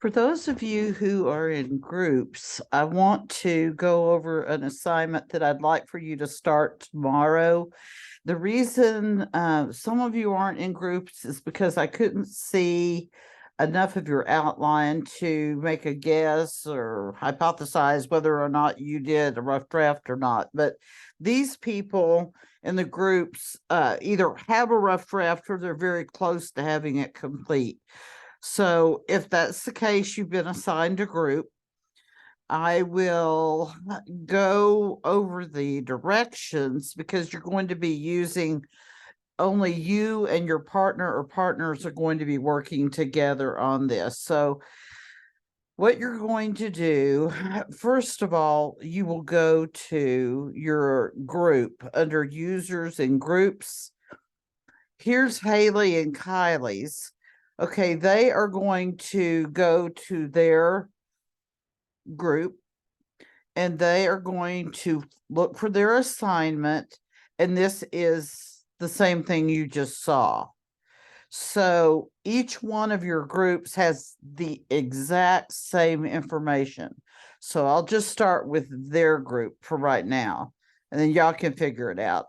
For those of you who are in groups, I want to go over an assignment that I'd like for you to start tomorrow. The reason some of you aren't in groups is because I couldn't see enough of your outline to make a guess or hypothesize whether or not you did a rough draft or not. But these people in the groups either have a rough draft or they're very close to having it complete. So if that's the case, you've been assigned a group. I will go over the directions because you're going to be using only you and your partner or partners are going to be working together on this. So what you're going to do, first of all, you will go to your group under users and groups. Here's Haley and Kylie's. Okay, they are going to go to their group and they are going to look for their assignment. And this is the same thing you just saw. So each one of your groups has the exact same information. So I'll just start with their group for right now, and then y'all can figure it out.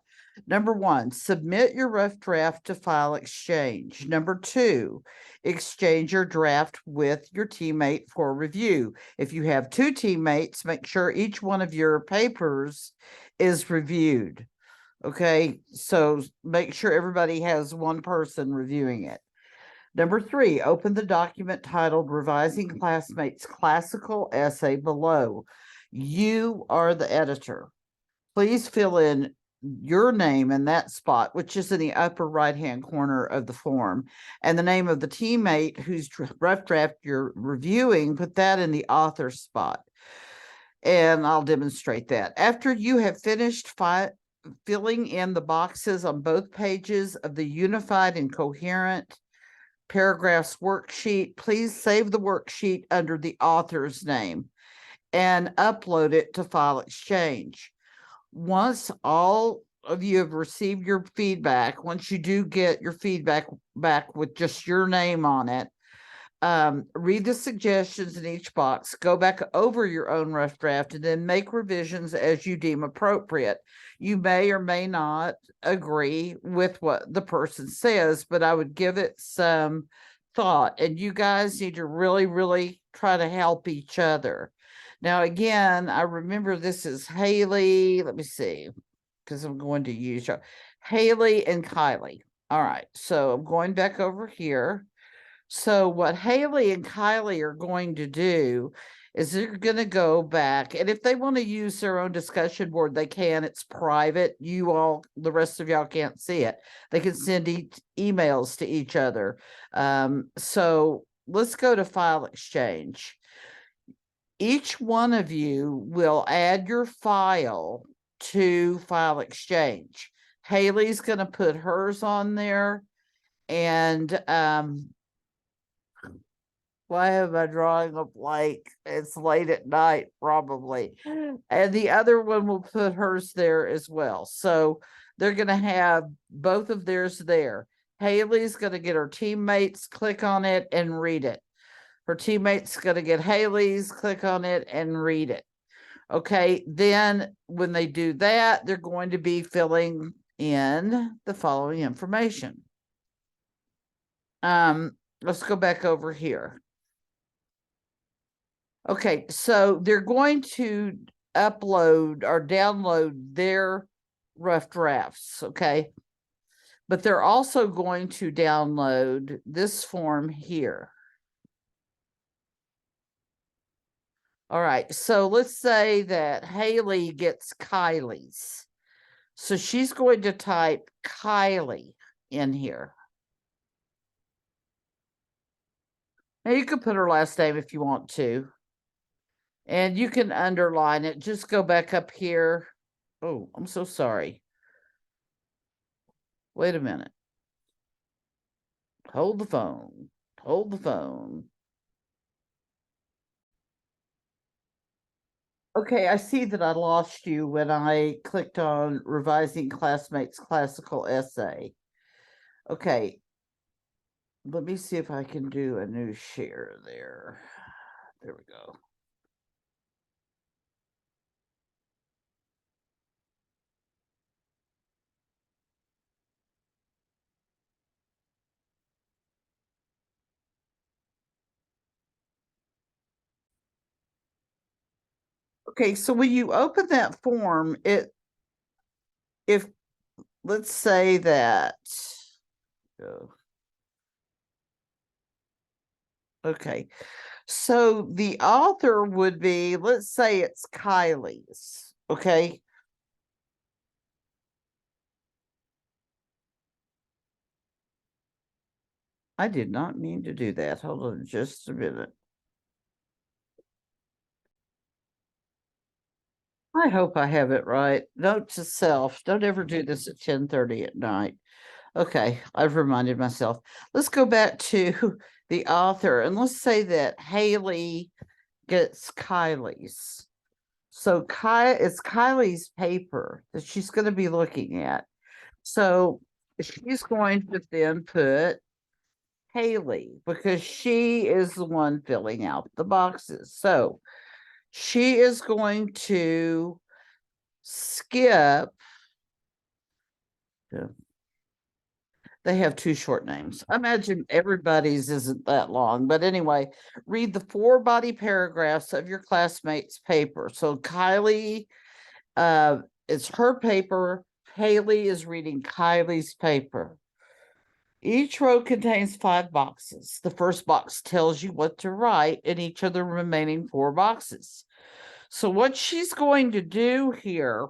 Number one, submit your rough draft to File Exchange. Number two, exchange your draft with your teammate for review. If you have two teammates, make sure each one of your papers is reviewed. Okay, so make sure everybody has one person reviewing it. Number three, open the document titled Revising Classmates Classical Essay below. You are the editor. Please fill in your name in that spot, which is in the upper right-hand corner of the form, and the name of the teammate whose rough draft you're reviewing, put that in the author spot. And I'll demonstrate that. After you have finished filling in the boxes on both pages of the Unified and Coherent Paragraphs worksheet, please save the worksheet under the author's name and upload it to File Exchange. Once all of you have received your feedback, once you do get your feedback back with just your name on it, read the suggestions in each box, go back over your own rough draft, and then make revisions as you deem appropriate. You may or may not agree with what the person says, but I would give it some thought. And you guys need to really, really try to help each other. Now, again, I remember this is Haley. Let me see, because I'm going to use Haley and Kylie. All right, so I'm going back over here. So what Haley and Kylie are going to do is they're going to go back, and if they want to use their own discussion board, they can. It's private. You all, the rest of y'all can't see it. They can send emails to each other. So let's go to File Exchange. Each one of you will add your file to File Exchange. Haley's going to put hers on there, and why am I drawing a blank? It's late at night, probably. And the other one will put hers there as well. So they're going to have both of theirs there. Haley's going to get her teammates, click on it, and read it. Her teammate's going to get Haley's, click on it, and read it. Okay, then when they do that, they're going to be filling in the following information. Let's go back over here. Okay, so they're going to upload or download their rough drafts, okay? But they're also going to download this form here. All right, so let's say that Haley gets Kylie's. So she's going to type Kylie in here. Now you can put her last name if you want to. And you can underline it. Just go back up here. Oh, I'm so sorry. Wait a minute. Hold the phone. Hold the phone. Okay, I see that I lost you when I clicked on Revising Classmates Classical Essay. Okay. Let me see if I can do a new share there. There we go. Okay, so when you open that form, if let's say that, okay, so the author would be, let's say it's Kylie's, okay? I did not mean to do that. Hold on just a minute. I hope I have it right. Note to self, don't ever do this at 10:30 at night. Okay, I've reminded myself. Let's go back to the author and let's say that Haley gets Kylie's. So it's Kylie's paper that she's going to be looking at. So she's going to then put Haley because she is the one filling out the boxes. So she is going to skip. They have two short names. I imagine everybody's isn't that long, but anyway, read the 4 body paragraphs of your classmate's paper. So Kylie, it's her paper. Haley is reading Kylie's paper. Each row contains 5 boxes. The first box tells you what to write in each of the remaining 4 boxes. So what she's going to do here,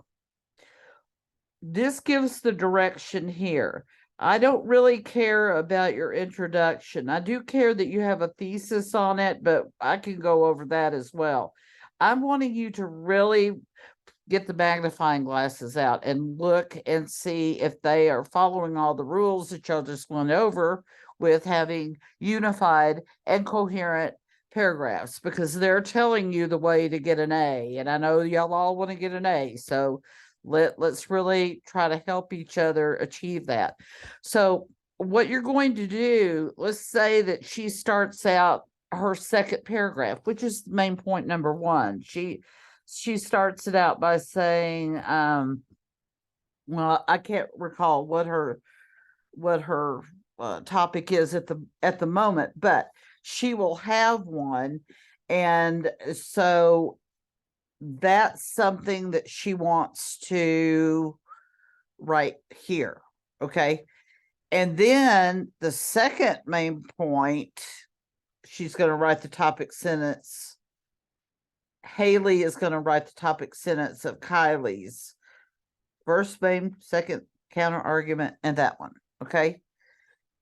this gives the direction here. I don't really care about your introduction. I do care that you have a thesis on it, but I can go over that as well. I'm wanting you to really get the magnifying glasses out and look and see if they are following all the rules that y'all just went over with having unified and coherent paragraphs, because they're telling you the way to get an A. And I know y'all all want to get an A. So let's really try to help each other achieve that. So what you're going to do, let's say that she starts out her second paragraph, which is main point number 1. She starts it out by saying, well, I can't recall what her topic is at the moment, but she will have one, and so that's something that she wants to write here. Okay. And then the second main point, she's going to write the topic sentence. Haley is going to write the topic sentence of Kylie's first main, second counter argument, and that one. Okay.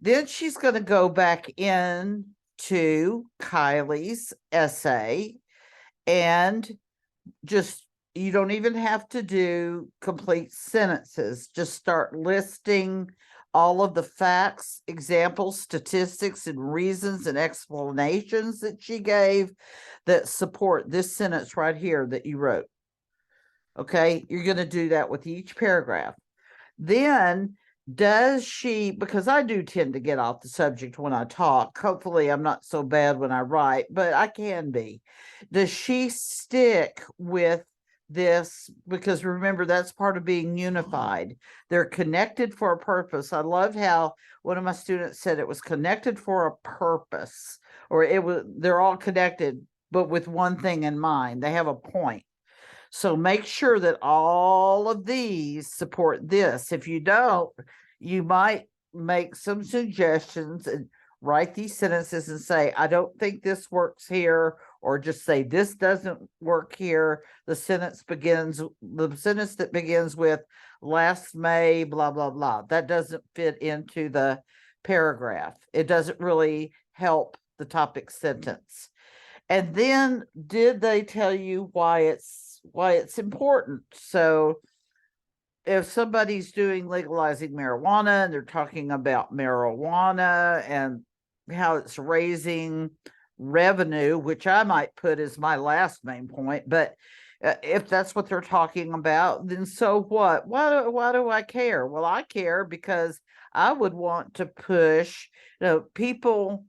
Then she's going to go back in to Kylie's essay, and just, you don't even have to do complete sentences. Just start listing all of the facts, examples, statistics, and reasons and explanations that she gave that support this sentence right here that you wrote. Okay, you're going to do that with each paragraph. Then does she, because I do tend to get off the subject when I talk, hopefully I'm not so bad when I write, but I can be. Does she stick with this? Because remember, that's part of being unified. They're connected for a purpose. I loved how one of my students said it was connected for a purpose, or they're all connected, but with one thing in mind. They have a point. So make sure that all of these support this. If you don't, you might make some suggestions and write these sentences and say, I don't think this works here, or just say this doesn't work here. The sentence that begins with last May, blah, blah, blah. That doesn't fit into the paragraph. It doesn't really help the topic sentence. And then did they tell you why it's important? So if somebody's doing legalizing marijuana and they're talking about marijuana and how it's raising revenue, which I might put as my last main point, but if that's what they're talking about, then so what? Why do I care? Well, I care because I would want to push, people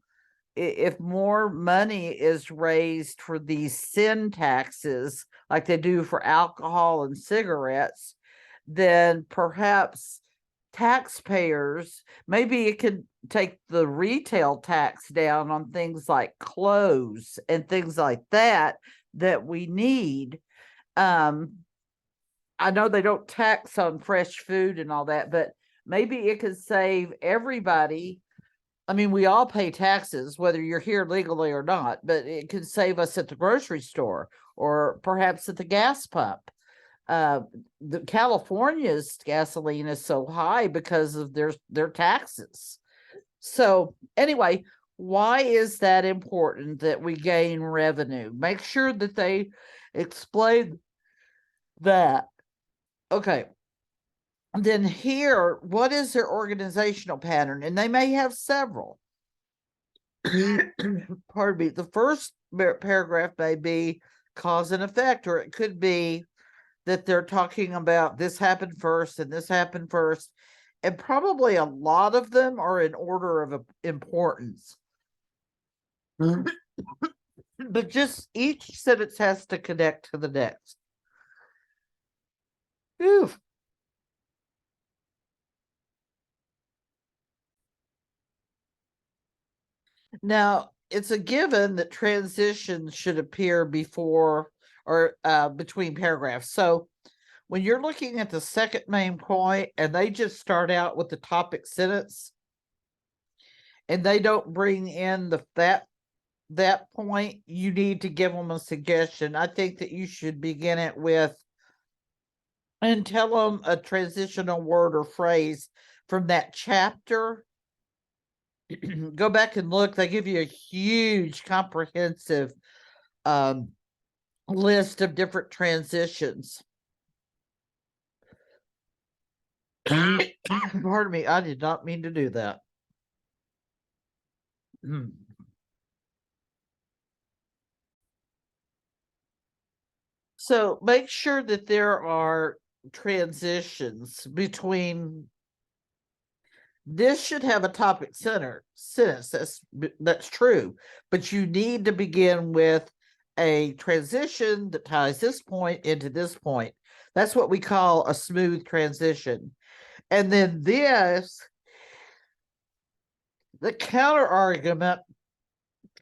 if more money is raised for these sin taxes, like they do for alcohol and cigarettes, then perhaps taxpayers, maybe it could take the retail tax down on things like clothes and things like that that we need. Um, I know they don't tax on fresh food and all that, but maybe it could save everybody. I mean, we all pay taxes, whether you're here legally or not, but it could save us at the grocery store or perhaps at the gas pump. Uh, the California's gasoline is so high because of their taxes. So anyway, why is that important that we gain revenue? Make sure that they explain that. Okay. Then here, what is their organizational pattern? And they may have several. Pardon me. The first paragraph may be cause and effect, or it could be that they're talking about this happened first and this happened first. And probably a lot of them are in order of importance. But just each sentence has to connect to the next. Oof. Now, it's a given that transitions should appear before or between paragraphs. So when you're looking at the second main point and they just start out with the topic sentence and they don't bring in that point, you need to give them a suggestion. I think that you should begin it with and tell them a transitional word or phrase from that chapter. Go back and look. They give you a huge, comprehensive list of different transitions. Pardon me, I did not mean to do that. So make sure that there are transitions between. This should have a topic center sentence. That's true, but you need to begin with a transition that ties this point into this point. That's what we call a smooth transition. And then the counter argument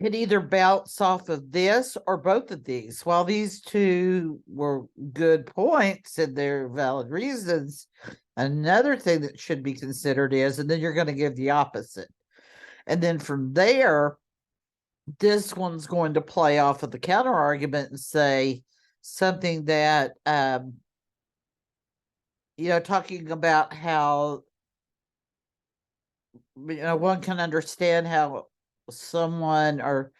can either bounce off of this or both of these. While these two were good points and they're valid reasons, another thing that should be considered is, and then you're going to give the opposite. And then from there, this one's going to play off of the counter argument and say something that, talking about how, one can understand how someone, or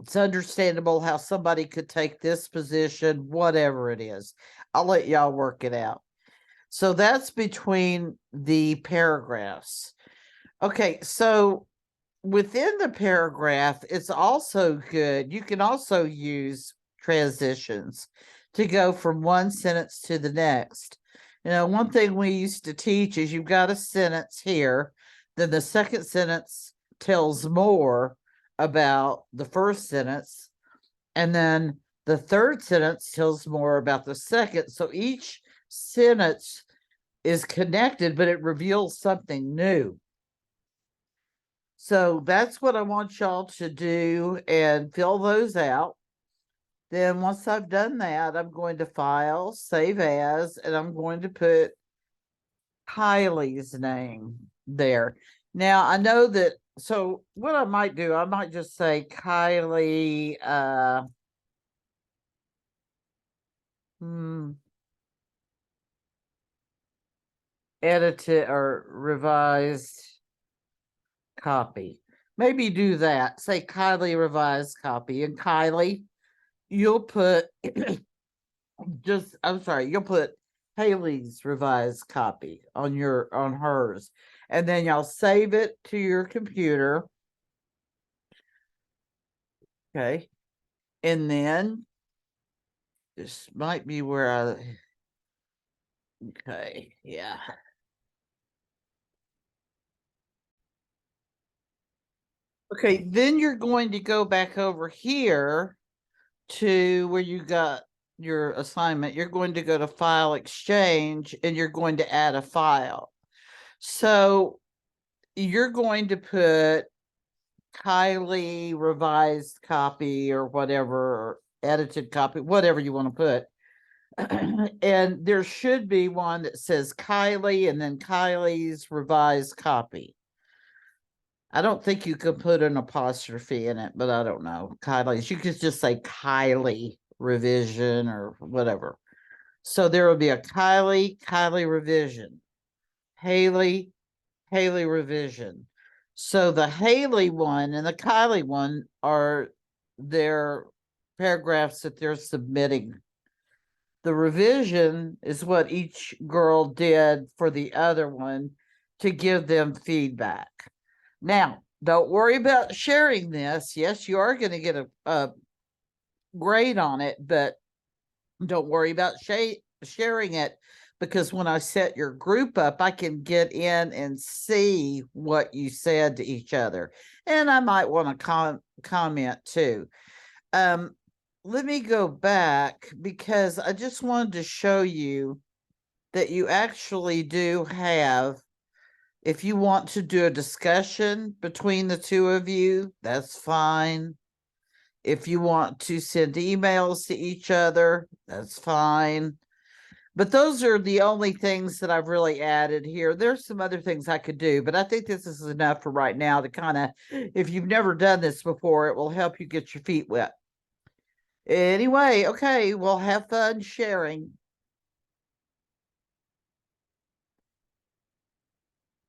it's understandable how somebody could take this position, whatever it is. I'll let y'all work it out. So that's between the paragraphs. Okay, so within the paragraph, it's also good. You can also use transitions to go from one sentence to the next. One thing we used to teach is you've got a sentence here, then the second sentence tells more about the first sentence, and then the third sentence tells more about the second. So each sentence is connected, but it reveals something new. So that's what I want y'all to do and fill those out. Then once I've done that, I'm going to file, save as, and I'm going to put Kylie's name there. Now I know that, so what I might do, I might just say Kylie, edited or revised copy. Maybe do that. Say Kylie revised copy. And Kylie, you'll put you'll put Haley's revised copy on hers. And then y'all save it to your computer. Okay. And then this might be where okay, yeah. Okay, then you're going to go back over here to where you got your assignment. You're going to go to File Exchange and you're going to add a file. So you're going to put Kylie revised copy or whatever, or edited copy, whatever you want to put. And there should be one that says Kylie and then Kylie's revised copy. I don't think you could put an apostrophe in it, but I don't know. Kylie's, you could just say Kylie revision or whatever. So there will be a Kylie revision, Haley revision. So the Haley one and the Kylie one are their paragraphs that they're submitting. The revision is what each girl did for the other one to give them feedback. Now, don't worry about sharing this. Yes, you are going to get a grade on it, but don't worry about sharing it, because when I set your group up, I can get in and see what you said to each other. And I might want to comment too. Let me go back because I just wanted to show you that you actually do have, if you want to do a discussion between the two of you, that's fine. If you want to send emails to each other, that's fine. But those are the only things that I've really added here. There's some other things I could do, but I think this is enough for right now to kind of, if you've never done this before, it will help you get your feet wet. Anyway, okay, well, have fun sharing.